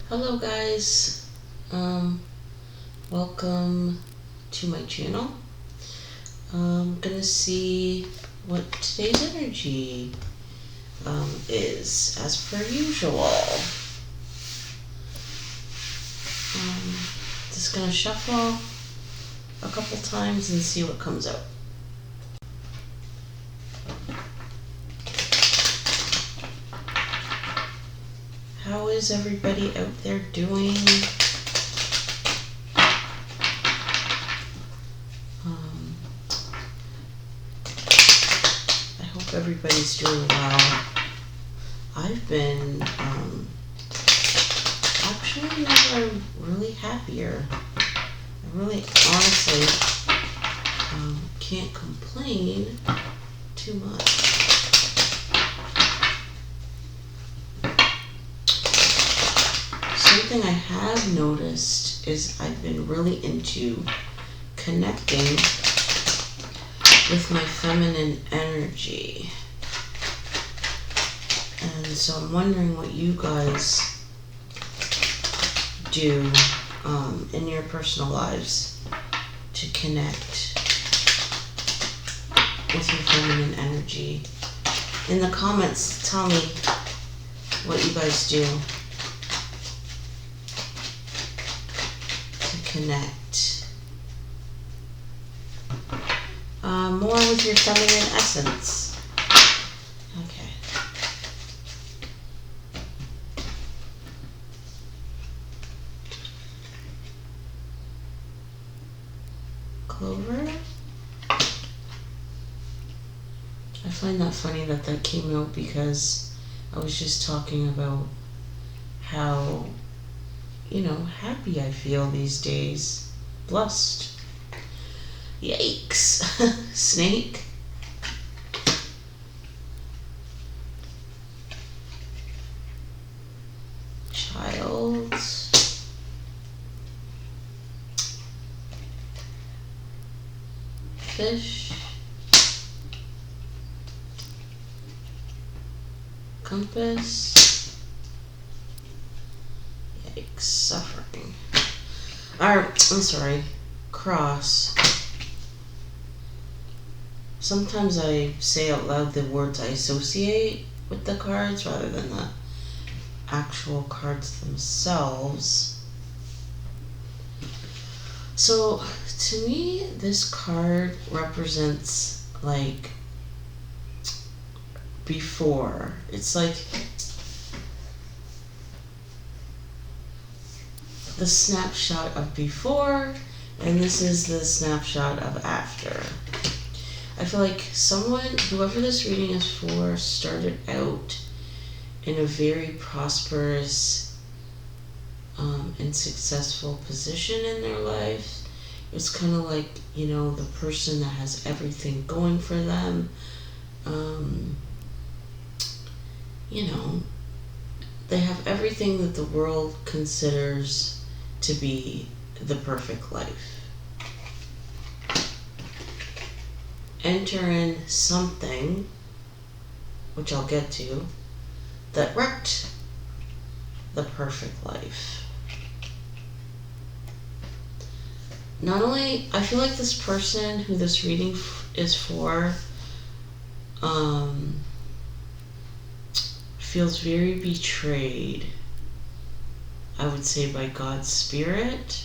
Hello guys, welcome to my channel. I'm gonna see what today's energy is as per usual. Just gonna shuffle a couple times and see what comes out. How is everybody out there doing? I hope everybody's doing well. I've been actually never really happier. I really honestly can't complain too much. Something I have noticed is I've been really into connecting with my feminine energy. And so I'm wondering what you guys do in your personal lives to connect with your feminine energy. In the comments, tell me what you guys do to connect more with your feminine essence. Okay. Clover. I find that funny that came out because I was just talking about how, happy I feel these days. Blessed. Yikes. Snake. Child. Fish. Compass. Yikes. Suffering. I'm sorry. Cross. Sometimes I say out loud the words I associate with the cards rather than the actual cards themselves. So to me, this card represents like before. It's like the snapshot of before, and this is the snapshot of after. I feel like whoever this reading is for, started out in a very prosperous and successful position in their life. It's kind of like, the person that has everything going for them. They have everything that the world considers to be the perfect life. Enter in something, which I'll get to, that wrecked the perfect life. Not only, I feel like this person who this reading is for feels very betrayed, I would say, by God's spirit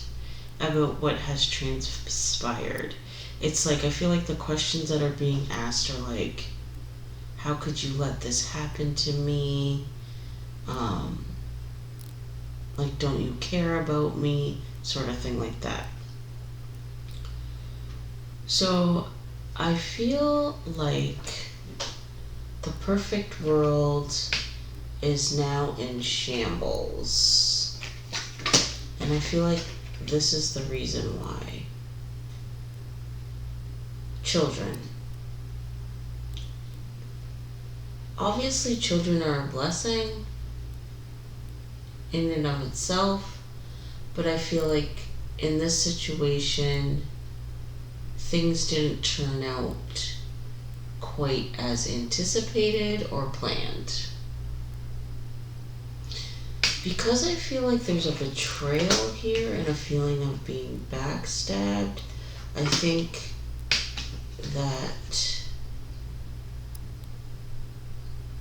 about what has transpired. It's like, I feel like the questions that are being asked are like, how could you let this happen to me? Like, don't you care about me? Sort of thing like that. So I feel like the perfect world is now in shambles. And I feel like this is the reason why. Children. Obviously, children are a blessing in and of itself, but I feel like in this situation, things didn't turn out quite as anticipated or planned. Because I feel like there's a betrayal here and a feeling of being backstabbed, I think that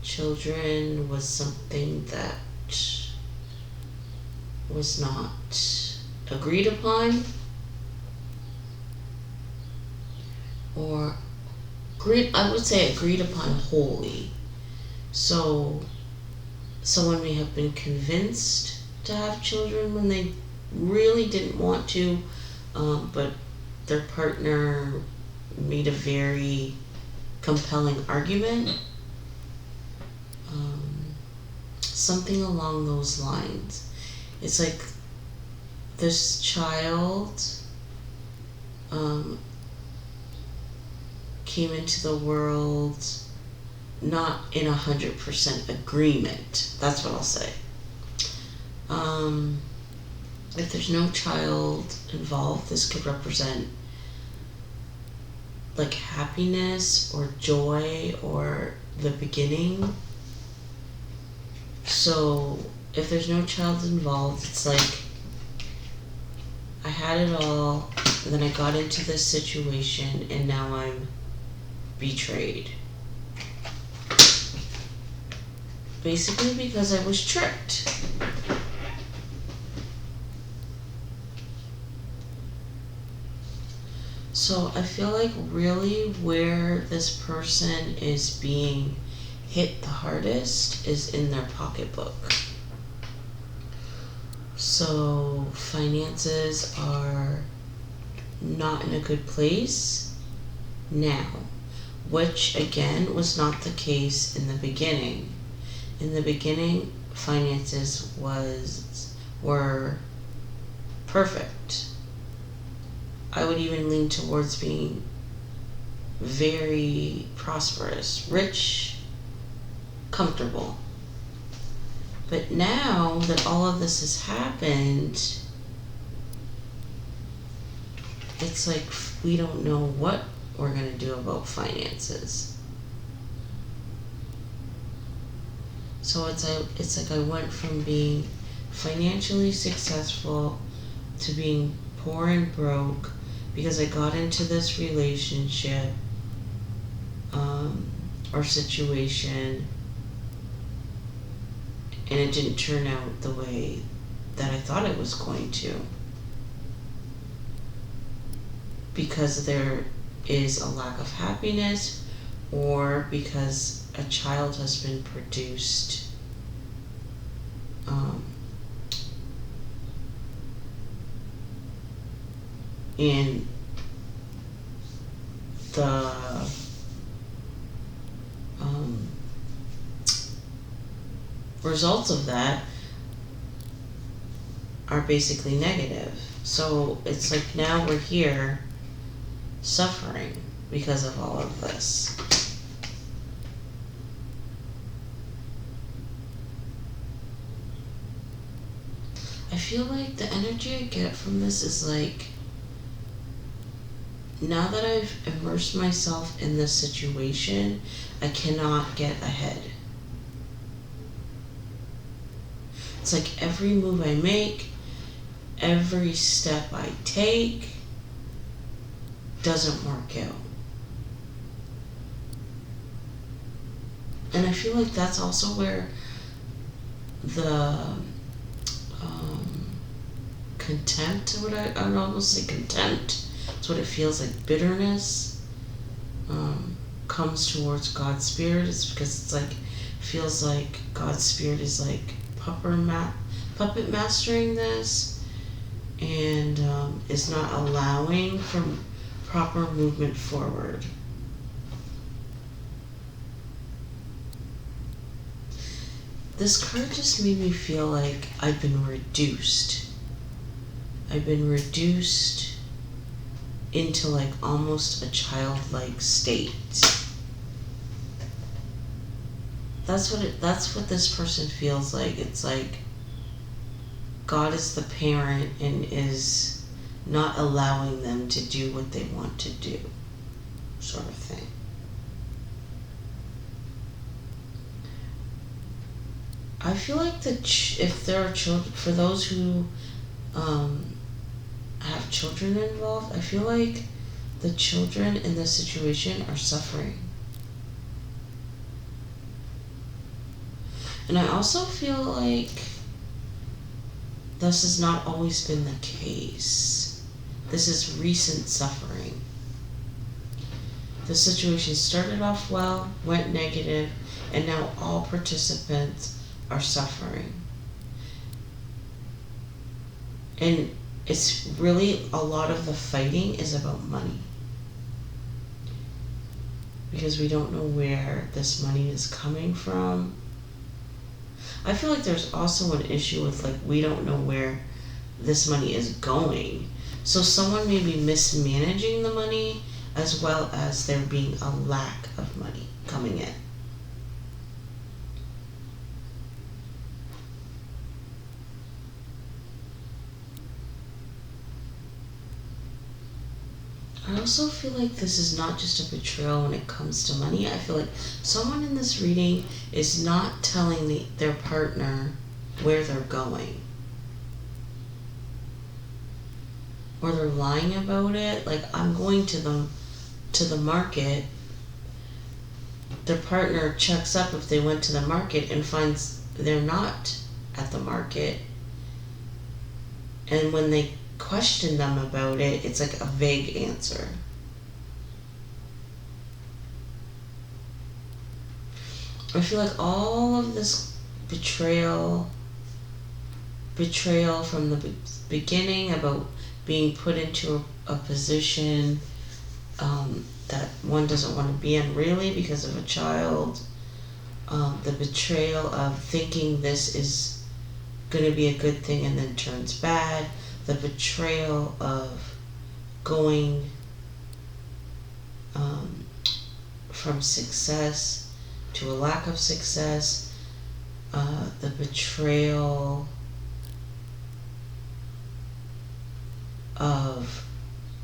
children was something that was not agreed upon, or I would say agreed upon wholly. So someone may have been convinced to have children when they really didn't want to, but their partner made a very compelling argument. Something along those lines. It's like this child came into the world not in 100% agreement. That's what I'll say. If there's no child involved, this could represent like happiness or joy or the beginning. So if there's no child involved, it's like I had it all, and then I got into this situation, and now I'm betrayed. Basically because I was tricked. So I feel like really where this person is being hit the hardest is in their pocketbook. So finances are not in a good place now, which again was not the case in the beginning. In the beginning, finances were perfect. I would even lean towards being very prosperous, rich, comfortable. But now that all of this has happened, it's like we don't know what we're going to do about finances. So it's like I went from being financially successful to being poor and broke because I got into this relationship or situation, and it didn't turn out the way that I thought it was going to, because there is a lack of happiness, or because a child has been produced and the results of that are basically negative. So it's like now we're here suffering because of all of this. I feel like the energy I get from this is like, now that I've immersed myself in this situation, I cannot get ahead. It's like every move I make, every step I take doesn't work out. And I feel like that's also where the contempt, I would almost say contempt, it's what it feels like, bitterness comes towards God's Spirit. It's because it's like, feels like God's Spirit is like puppet mastering this, and is not allowing for proper movement forward. This card just made me feel like I've been reduced. I've been reduced into like almost a childlike state. That's what this person feels like. It's like God is the parent and is not allowing them to do what they want to do, sort of thing. I feel like if there are children, for those who have children involved, I feel like the children in this situation are suffering. And I also feel like this has not always been the case. This is recent suffering. The situation started off well, went negative, and now all participants are suffering. And it's really, a lot of the fighting is about money. Because we don't know where this money is coming from. I feel like there's also an issue with, like, we don't know where this money is going. So someone may be mismanaging the money, as well as there being a lack of money coming in. I also feel like this is not just a betrayal when it comes to money. I feel like someone in this reading is not telling their partner where they're going. Or they're lying about it. Like, I'm going to the market. Their partner checks up if they went to the market and finds they're not at the market. And when they question them about it, it's like a vague answer. I feel like all of this betrayal from the beginning, about being put into a position that one doesn't want to be in, really, because of a child. The betrayal of thinking this is going to be a good thing and then turns bad. The betrayal of going from success to a lack of success. The betrayal of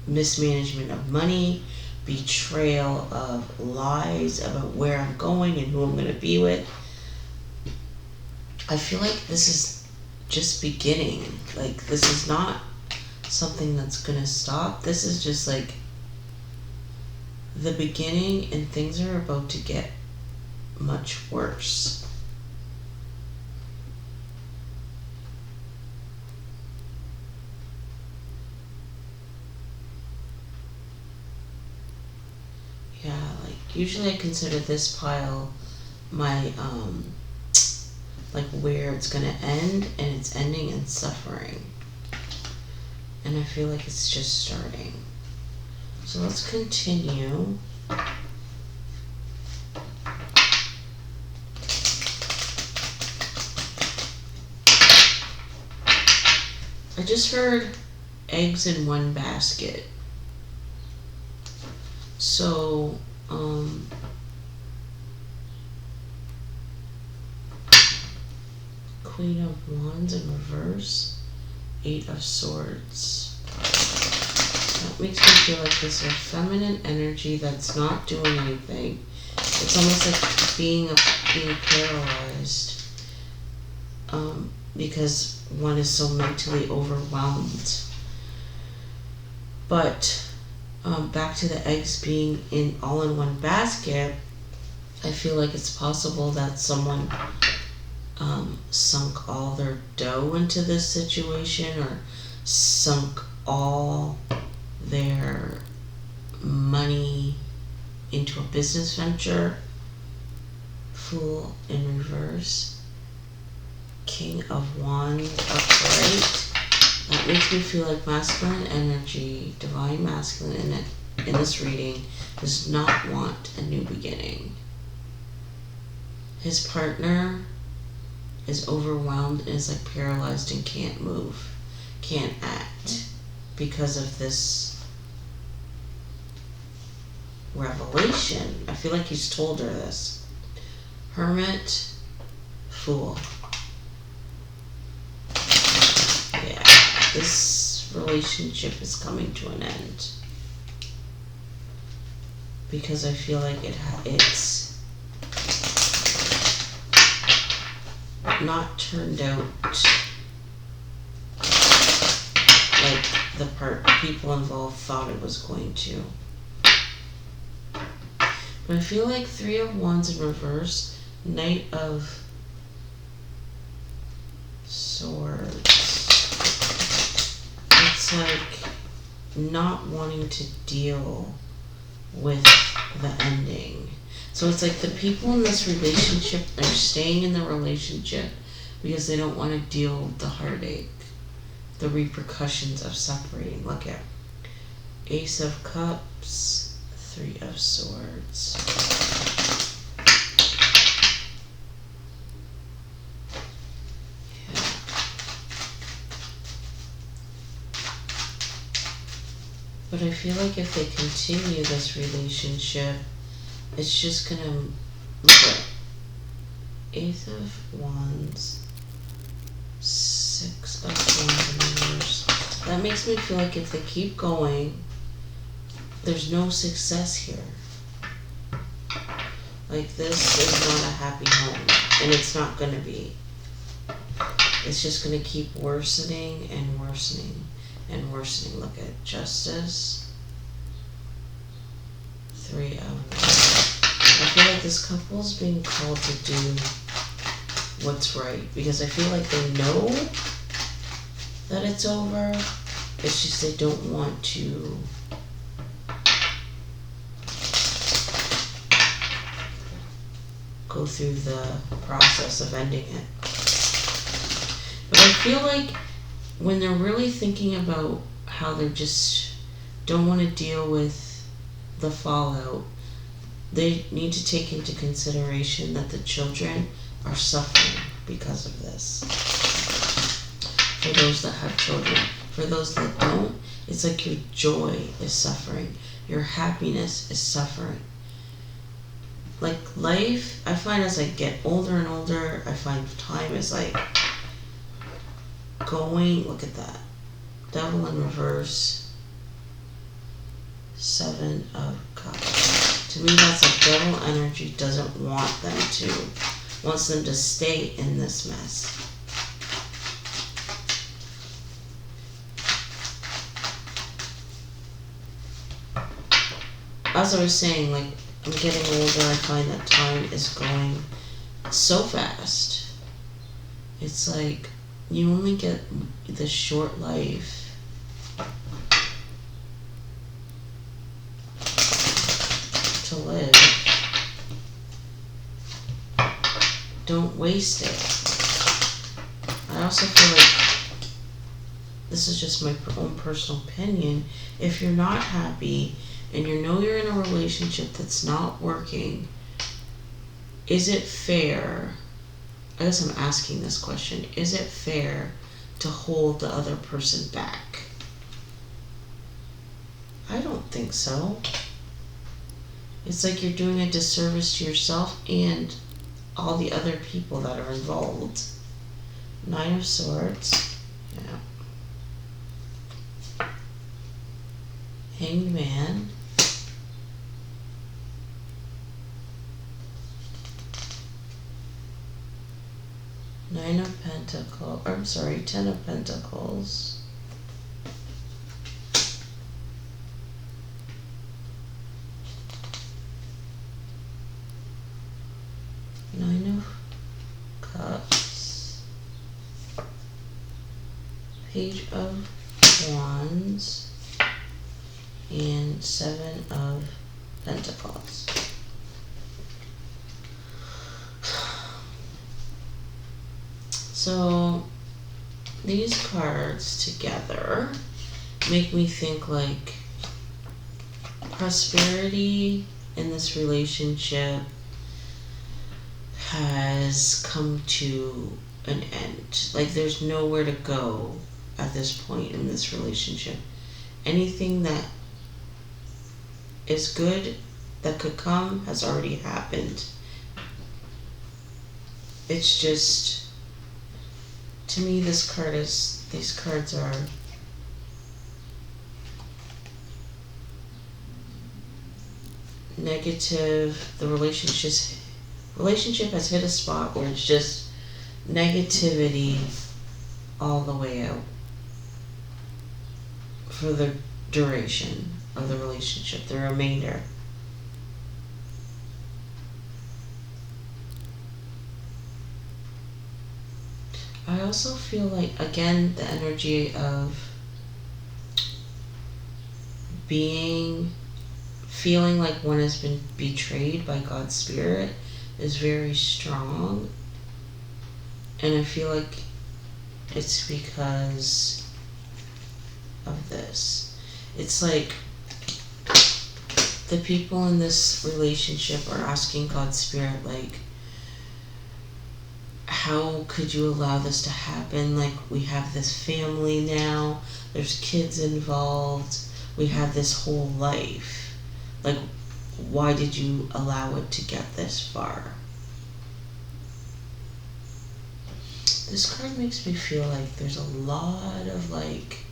mismanagement of money, betrayal of lies about where I'm going and who I'm going to be with. I feel like this is just beginning. Like, this is not something that's going to stop. This is just like the beginning, and things are about to get much worse. Yeah, like, usually I consider this pile my, like, where it's gonna end, and it's ending in suffering. And I feel like it's just starting. So let's continue. I just heard eggs in one basket. So, Queen of Wands in reverse, Eight of Swords. That makes me feel like this is a feminine energy that's not doing anything. It's almost like being paralyzed, because one is so mentally overwhelmed. But back to the eggs being all in one basket, I feel like it's possible that someone sunk all their dough into this situation, or sunk all their money into a business venture. Fool in reverse, King of Wands upright. That makes me feel like masculine energy, divine masculine in this reading, does not want a new beginning. His partner is overwhelmed and is like paralyzed and can't move, can't act, because of this revelation. I feel like he's told her this. Hermit, Fool. Yeah, this relationship is coming to an end, because I feel like it's not turned out like the people involved thought it was going to. But I feel like 3 of Wands in reverse, Knight of Swords. It's like not wanting to deal with the ending. So it's like the people in this relationship are staying in the relationship because they don't want to deal with the heartache, the repercussions of separating. Look at Ace of Cups, 3 of Swords. Yeah. But I feel like if they continue this relationship, it's just gonna look at Eighth of Wands, 6 of Wands in reverse. That makes me feel like if they keep going, there's no success here. Like, this is not a happy home, and it's not gonna be. It's just gonna keep worsening and worsening and worsening. Look at Justice, 3 of Wands. I feel like this couple's being called to do what's right, because I feel like they know that it's over. It's just they don't want to go through the process of ending it. But I feel like when they're really thinking about how they just don't want to deal with the fallout, they need to take into consideration that the children are suffering because of this. For those that have children. For those that don't, it's like your joy is suffering. Your happiness is suffering. Like life, I find as I get older and older, I find time is like going, look at that. Devil in reverse, 7 of Cups. To me, that's like devil energy doesn't want them to, wants them to stay in this mess. As I was saying, like, I'm getting older, I find that time is going so fast. It's like, you only get this short life. To live. Don't waste it. I also feel like, this is just my own personal opinion, if you're not happy and you know you're in a relationship that's not working, is it fair, I guess I'm asking this question, is it fair to hold the other person back? I don't think so. It's like you're doing a disservice to yourself and all the other people that are involved. 9 of Swords. Yeah. Hanged Man. Nine of Pentacles. I'm sorry, 10 of Pentacles. Nine of Cups. Page of Wands. And 7 of Pentacles. So these cards together make me think like prosperity in this relationship has come to an end. Like there's nowhere to go at this point in this relationship. Anything that is good that could come has already happened. It's just, to me, these cards are negative. The relationship has hit a spot where it's just negativity all the way out for the duration of the relationship, the remainder. I also feel like, again, the energy of feeling like one has been betrayed by God's Spirit is very strong. And I feel like it's because of this. It's like the people in this relationship are asking God's Spirit, like, how could you allow this to happen? Like, we have this family now, there's kids involved, we have this whole life. Like, why did you allow it to get this far? This card makes me feel like there's a lot of, like,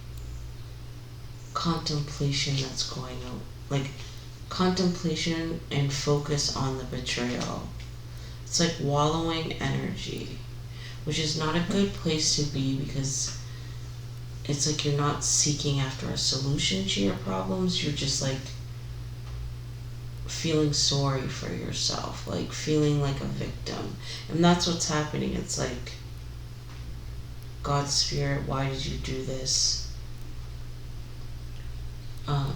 contemplation that's going on. Like, contemplation and focus on the betrayal. It's like wallowing energy, which is not a good place to be, because it's like you're not seeking after a solution to your problems. You're just like feeling sorry for yourself, like feeling like a victim. And that's what's happening. It's like, God's Spirit, why did you do this?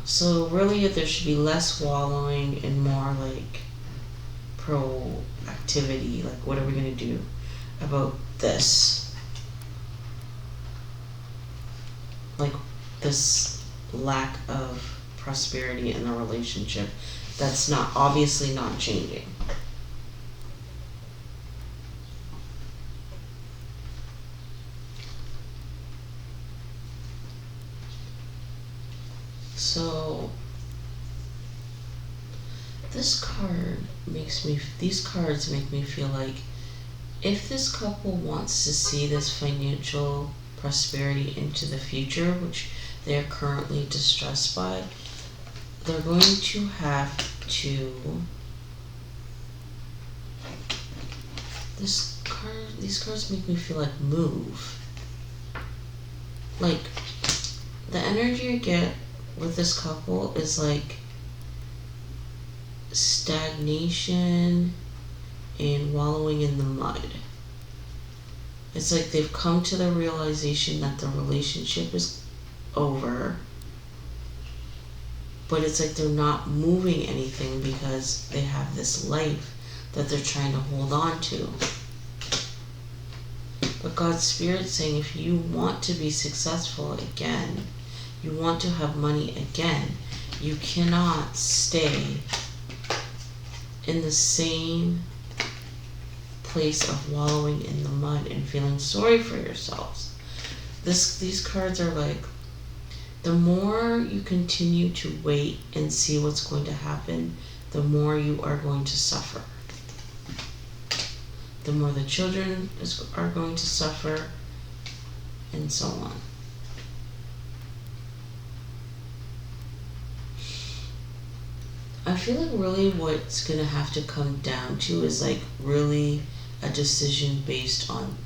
So really there should be less wallowing and more like proactivity. Like, what are we going to do about this? Like, this lack of prosperity in the relationship that's not, obviously not changing. So these cards make me feel like if this couple wants to see this financial prosperity into the future, which they are currently distressed by, they're going to have to, these cards make me feel like move. Like, the energy I get with this couple is like stagnation and wallowing in the mud. It's like they've come to the realization that the relationship is over, but it's like they're not moving anything because they have this life that they're trying to hold on to. But God's Spirit's saying, if you want to be successful again, you want to have money again, you cannot stay in the same place of wallowing in the mud and feeling sorry for yourselves. These cards are like, the more you continue to wait and see what's going to happen, the more you are going to suffer. The more the children are going to suffer, and so on. I feel like really what's going to have to come down to is like really a decision based on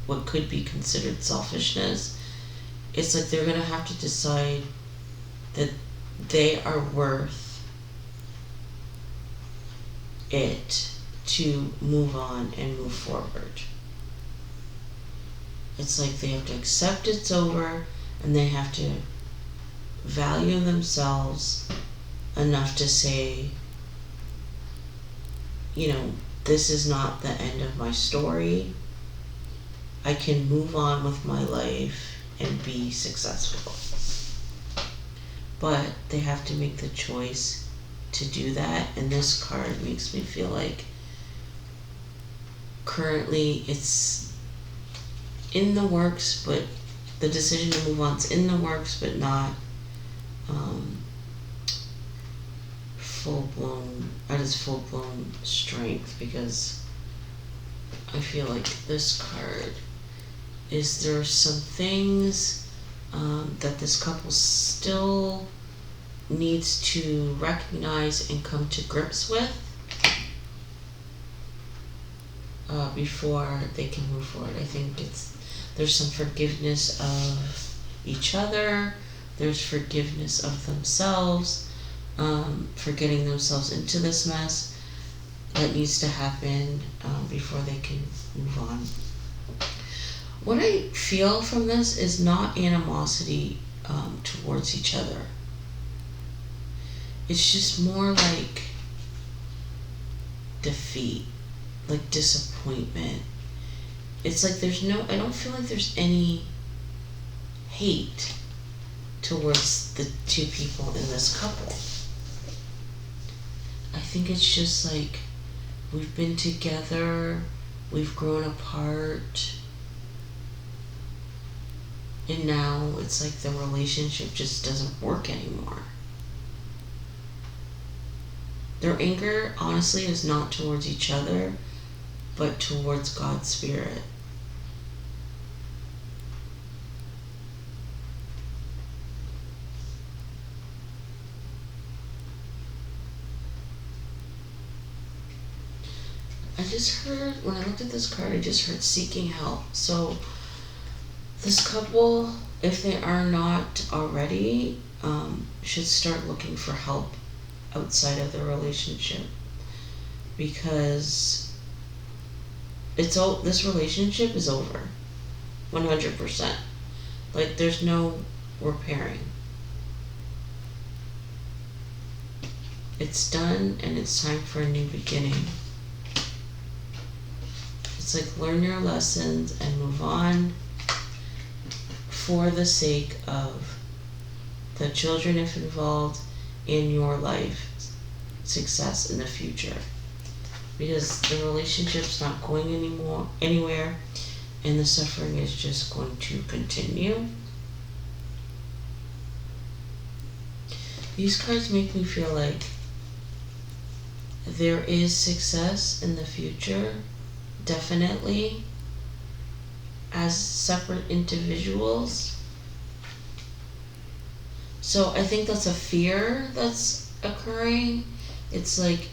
what could be considered selfishness. It's like they're going to have to decide that they are worth it to move on and move forward. It's like they have to accept it's over, and they have to value themselves enough to say, you know, this is not the end of my story. I can move on with my life and be successful. But they have to make the choice to do that, and this card makes me feel like currently it's in the works, but the decision to move on's in the works, but not at its full-blown strength, because I feel like this card is, there are some things that this couple still needs to recognize and come to grips with. before they can move forward. I think there's some forgiveness of each other, there's forgiveness of themselves for getting themselves into this mess that needs to happen before they can move on. What I feel from this is not animosity towards each other. It's just more like defeat, like disappointment. It's like I don't feel like there's any hate towards the two people in this couple. I think it's just like we've been together, we've grown apart, and now it's like the relationship just doesn't work anymore. Their anger, honestly, is not towards each other, but towards God's Spirit. I just heard, when I looked at this card, I just heard seeking help. So this couple, if they are not already, should start looking for help outside of the relationship, because this relationship is over 100%. Like, there's no repairing. It's done, and it's time for a new beginning. It's like, learn your lessons and move on for the sake of the children, if involved, in your life success in the future, because the relationship's not going anywhere, and the suffering is just going to continue. These cards make me feel like there is success in the future, definitely, as separate individuals. So I think that's a fear that's occurring. It's like,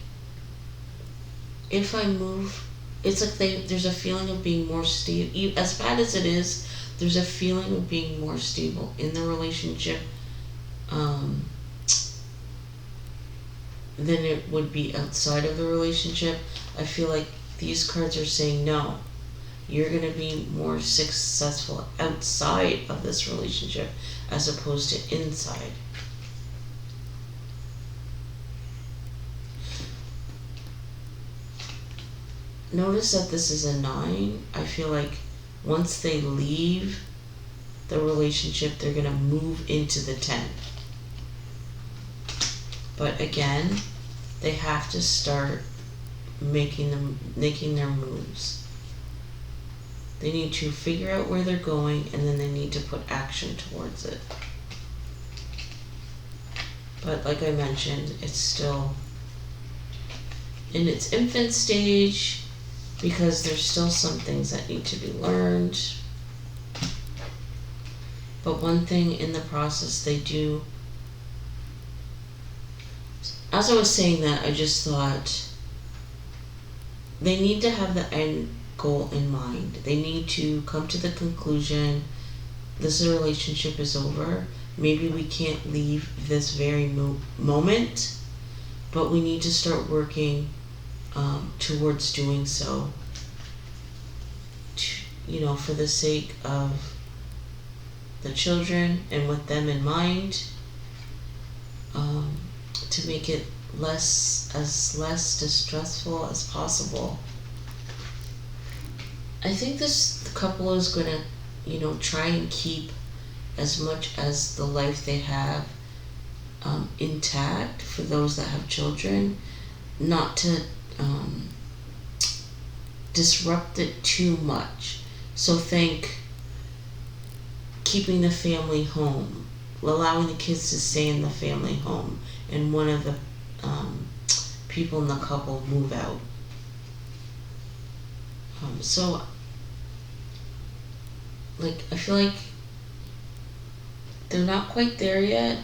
if I move, it's like there's a feeling of being more stable. As bad as it is, there's a feeling of being more stable in the relationship than it would be outside of the relationship. I feel like these cards are saying, no, you're going to be more successful outside of this relationship as opposed to inside. Notice that this is a 9. I feel like once they leave the relationship, they're going to move into the 10. But again, they have to start making their moves. They need to figure out where they're going, and then they need to put action towards it. But like I mentioned, it's still in its infant stage, because there's still some things that need to be learned. But one thing in the process they do, as I was saying that, I just thought they need to have the end goal in mind. They need to come to the conclusion, this relationship is over. Maybe we can't leave this very moment, but we need to start working towards doing so, for the sake of the children and with them in mind, to make it less distressful as possible. I think this couple is going to, try and keep as much as the life they have intact for those that have children, not to disrupt it too much. So think keeping the family home, allowing the kids to stay in the family home, and one of the people in the couple move out. So I feel like they're not quite there yet,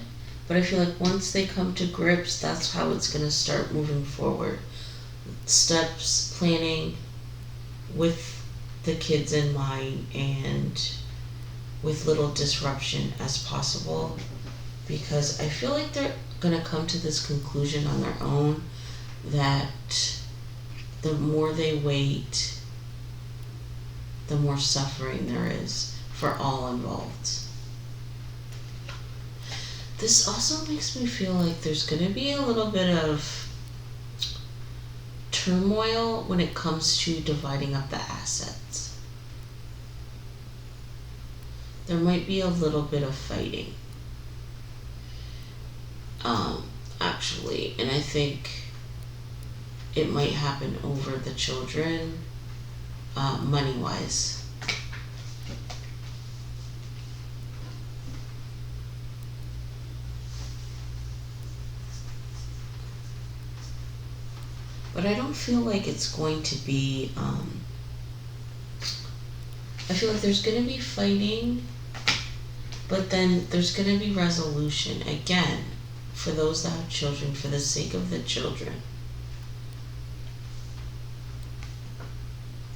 but I feel like once they come to grips, that's how it's going to start moving forward. Steps, planning, with the kids in mind and with little disruption as possible, because I feel like they're gonna come to this conclusion on their own that the more they wait, the more suffering there is for all involved. This also makes me feel like there's gonna be a little bit of turmoil when it comes to dividing up the assets. There might be a little bit of fighting. Actually, and I think it might happen over the children, money-wise. But I don't feel like it's going to be, I feel like there's going to be fighting, but then there's going to be resolution. Again, for those that have children, for the sake of the children.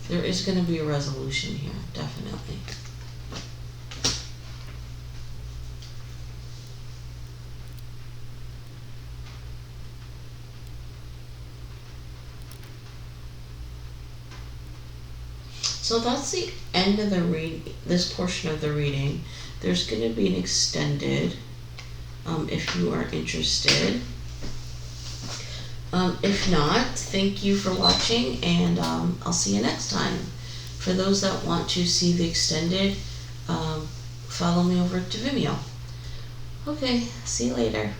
There is going to be a resolution here, definitely. So that's the end of the this portion of the reading. There's going to be an extended, if you are interested. If not, thank you for watching, and I'll see you next time. For those that want to see the extended, follow me over to Vimeo. Okay, see you later.